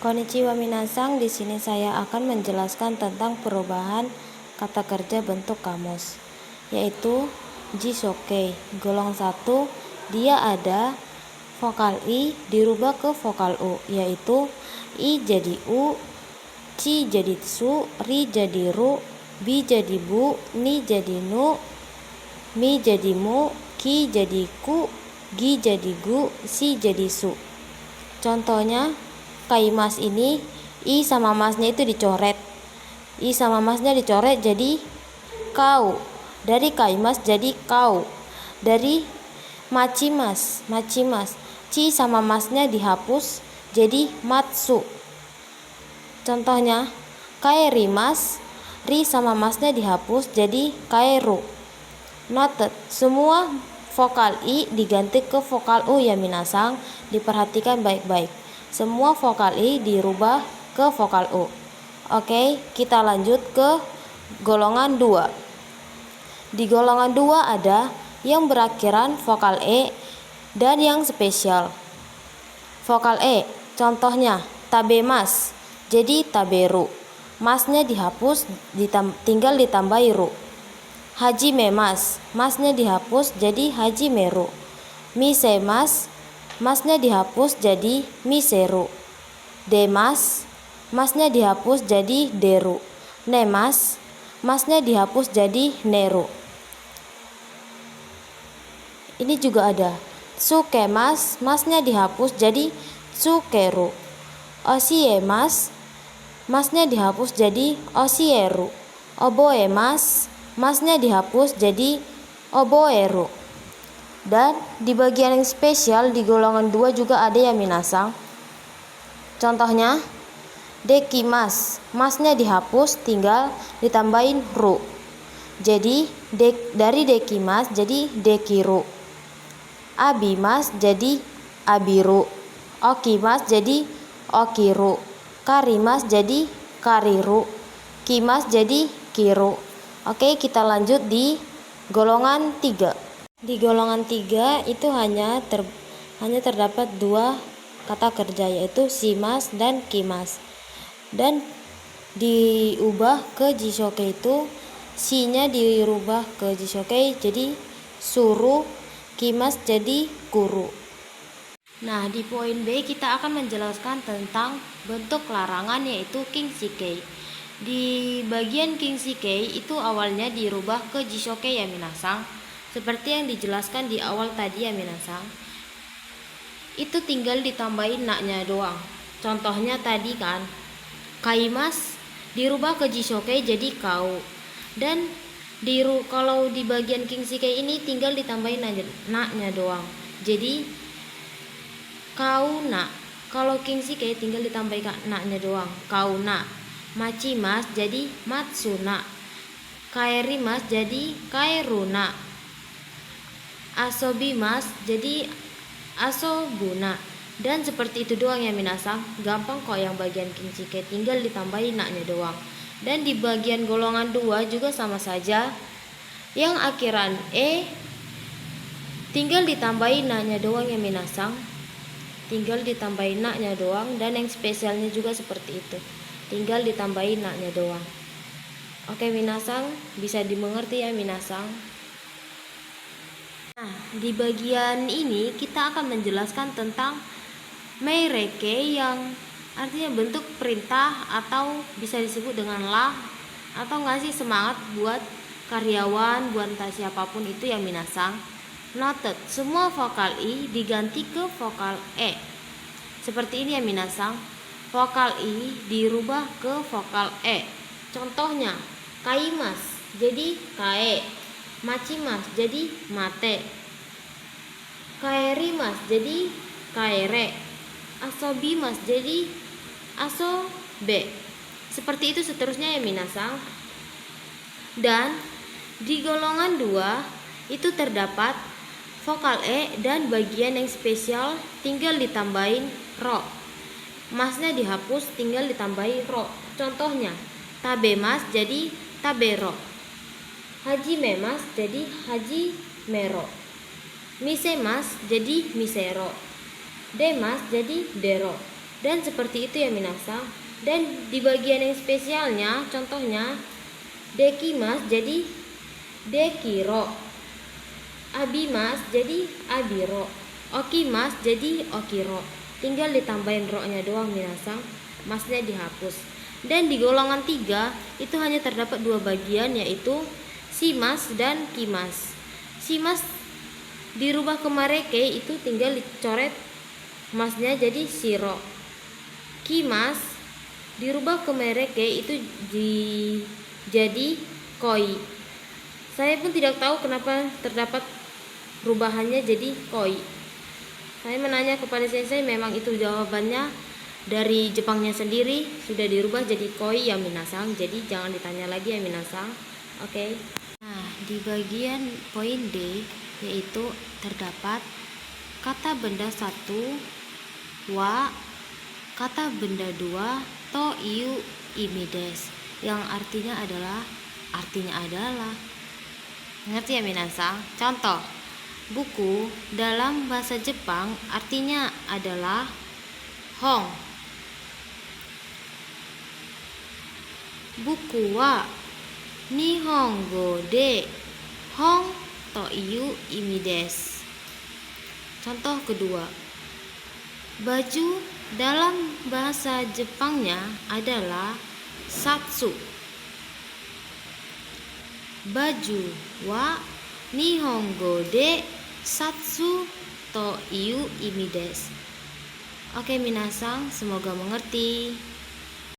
Konnichiwa minasang, di sini saya akan menjelaskan tentang perubahan kata kerja bentuk kamus, yaitu jishoke. Golongan 1, dia ada vokal i dirubah ke vokal u, yaitu i jadi u, ci jadi su, ri jadi ru, bi jadi bu, ni jadi nu, mi jadi mu, ki jadi ku, gi jadi gu, si jadi su. Contohnya kaimas ini i sama masnya itu dicoret. I sama masnya dicoret jadi kau. Dari kaimas jadi kau. Dari machimas, ci sama masnya dihapus jadi matsu. Contohnya kaerimas, ri sama masnya dihapus jadi kaeru. Noted, semua vokal i diganti ke vokal u ya minasang. Diperhatikan baik-baik. Semua vokal i dirubah ke vokal u. Oke, kita lanjut ke golongan 2. Di golongan 2 ada yang berakhiran vokal e dan yang spesial. Vokal e, contohnya tabemas jadi taberu. Masnya dihapus, tinggal ditambahi ru. Hajimemas, masnya dihapus jadi hajimeru. Misemas, masnya dihapus jadi miseru. Demas, masnya dihapus jadi deru. Nemas, masnya dihapus jadi neru. Ini juga ada tsukemas, masnya dihapus jadi tsukeru. Osiemas, masnya dihapus jadi osieru. Oboemas, masnya dihapus jadi oboeru. Dan di bagian yang spesial di golongan 2 juga ada ya minasang. Contohnya dekimas, masnya dihapus tinggal ditambahin ru. Jadi dari dekimas jadi dekiru. Abimas jadi abiru. Okimas jadi okiru. Karimas jadi kariru. Kimas jadi kiru. Oke, kita lanjut di golongan 3. Di golongan 3 itu hanya terdapat 2 kata kerja, yaitu shimas dan kimas. Dan diubah ke jishoke itu si-nya dirubah ke jishoke jadi suru, kimas jadi kuru. Nah, di poin B kita akan menjelaskan tentang bentuk larangan, yaitu kinshikei. Di bagian kinshikei itu awalnya dirubah ke jishoke ya minasang. Seperti yang dijelaskan di awal tadi ya minasang. Itu tinggal ditambahin naknya doang. Contohnya tadi kan, kaimas dirubah ke jishoke jadi kau. Dan kalau di bagian kinshikei ini tinggal ditambahin naknya doang. Jadi kau na. Kalau kinshikei tinggal ditambahin naknya doang. Kau na. Machimas jadi matsuna. Kaerimas jadi kaeruna. Asobimas jadi asobuna. Dan seperti itu doang ya minasang. Gampang kok yang bagian kinshikei, tinggal ditambahin naknya doang. Dan di bagian golongan 2 juga sama saja. Yang akhiran e tinggal ditambahin naknya doang ya minasang. Tinggal ditambahin naknya doang. Dan yang spesialnya juga seperti itu, tinggal ditambahin naknya doang. Oke minasang, bisa dimengerti ya minasang. Nah, di bagian ini kita akan menjelaskan tentang meireke, yang artinya bentuk perintah atau bisa disebut dengan lah, atau ngasih semangat buat karyawan, buat entah siapapun itu yang minasang. Noted, semua vokal i diganti ke vokal e. Seperti ini ya minasang. Vokal i dirubah ke vokal e. Contohnya kaimas jadi kae. Machimas jadi mate. Kaerimas jadi kaere. Asobimas jadi asobe. Seperti itu seterusnya ya minasang. Dan di golongan 2 itu terdapat vokal e dan bagian yang spesial tinggal ditambahin ro. Masnya dihapus tinggal ditambahin ro. Contohnya tabemas jadi tabero. Hajimemas jadi hajimero. Misemas jadi misero. Demas jadi dero. Dan seperti itu ya minasang. Dan di bagian yang spesialnya, contohnya dekimas jadi dekiro, abimas jadi abiro, okimas jadi okiro. Tinggal ditambahin ro-nya doang minasang, masnya dihapus. Dan di golongan 3 itu hanya terdapat 2 bagian, yaitu simas dan kimas. Simas dirubah ke mareke, itu tinggal dicoret masnya jadi siro. Kimas dirubah ke mereke, itu jadi koi. Saya pun tidak tahu kenapa terdapat perubahannya jadi koi. Saya menanya kepada sensei, memang itu jawabannya dari Jepangnya sendiri, sudah dirubah jadi koi ya minasang. Jadi jangan ditanya lagi ya minasang. Oke. Nah, di bagian poin D yaitu terdapat kata benda 1 wa, kata benda 2 to iu imides, yang artinya adalah ngerti ya minasang? Contoh, buku dalam bahasa Jepang artinya adalah hong. Buku wa nihongo de hong to iu imides. Contoh kedua, baju dalam bahasa Jepangnya adalah satsu. Baju wa nihongo de satsu to iu imides. Oke minasang, semoga mengerti.